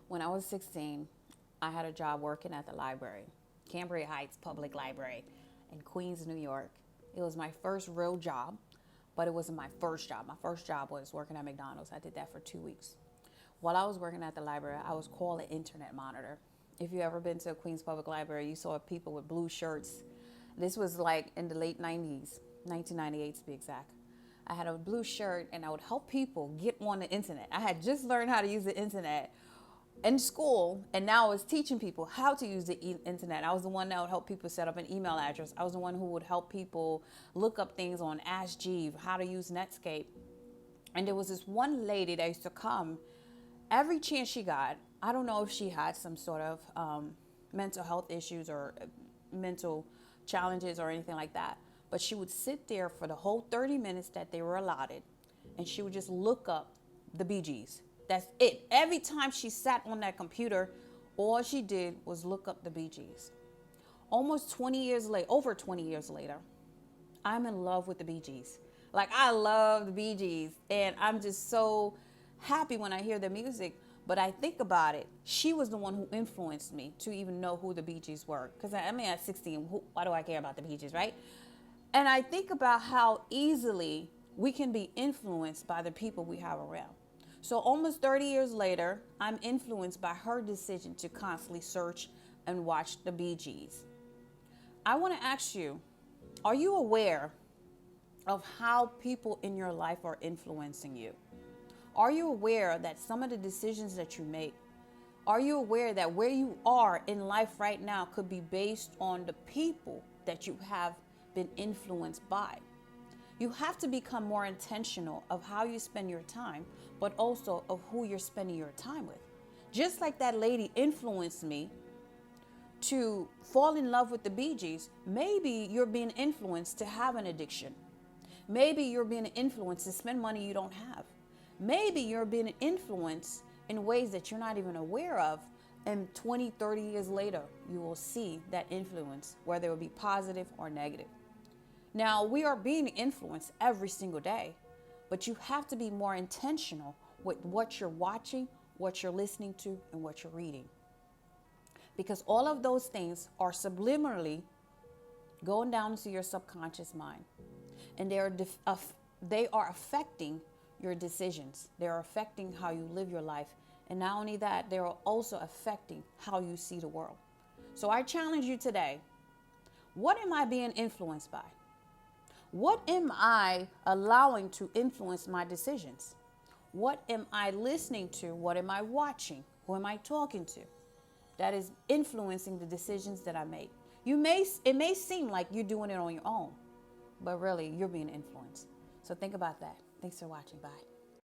When I was 16, I had a job working at the library, Cambria Heights Public Library in Queens, New York. It was my first real job, but it wasn't my first job. My first job was working at McDonald's. I did that for 2 weeks. While I was working at the library, I was called an internet monitor. If you ever been to a Queens Public Library, you saw people with blue shirts. This was like in the late 90s, 1998 to be exact. I had a blue shirt and I would help people get on the internet. I had just learned how to use the internet in school, and now I was teaching people how to use the internet. I was the one that would help people set up an email address. I was the one who would help people look up things on Ask Jeeves, how to use Netscape. And there was this one lady that used to come every chance she got. I don't know if she had some sort of mental health issues or mental challenges or anything like that, but she would sit there for the whole 30 minutes that they were allotted, and she would just look up the Bee Gees. That's it. Every time she sat on that computer, all she did was look up the Bee Gees. Almost 20 years later, over 20 years later, I'm in love with the Bee Gees. Like, I love the Bee Gees, and I'm just so happy when I hear their music. But I think about it, she was the one who influenced me to even know who the Bee Gees were. Because I mean, at 16, why do I care about the Bee Gees, right? And I think about how easily we can be influenced by the people we have around. So almost 30 years later, I'm influenced by her decision to constantly search and watch the Bee Gees. I want to ask you, are you aware of how people in your life are influencing you? Are you aware that some of the decisions that you make, are you aware that where you are in life right now could be based on the people that you have been influenced by? You have to become more intentional of how you spend your time, but also of who you're spending your time with. Just like that lady influenced me to fall in love with the Bee Gees, maybe you're being influenced to have an addiction. Maybe you're being influenced to spend money you don't have. Maybe you're being influenced in ways that you're not even aware of. And 20, 30 years later, you will see that influence, whether it will be positive or negative. Now, we are being influenced every single day, but you have to be more intentional with what you're watching, what you're listening to, and what you're reading. Because all of those things are subliminally going down into your subconscious mind. And they are affecting your decisions. They are affecting how you live your life. And not only that, they are also affecting how you see the world. So I challenge you today. What am I being influenced by? What am I allowing to influence my decisions? What am I listening to? What am I watching? Who am I talking to? That is influencing the decisions that I make. It may seem like you're doing it on your own, but really you're being influenced. So think about that. Thanks for watching. Bye.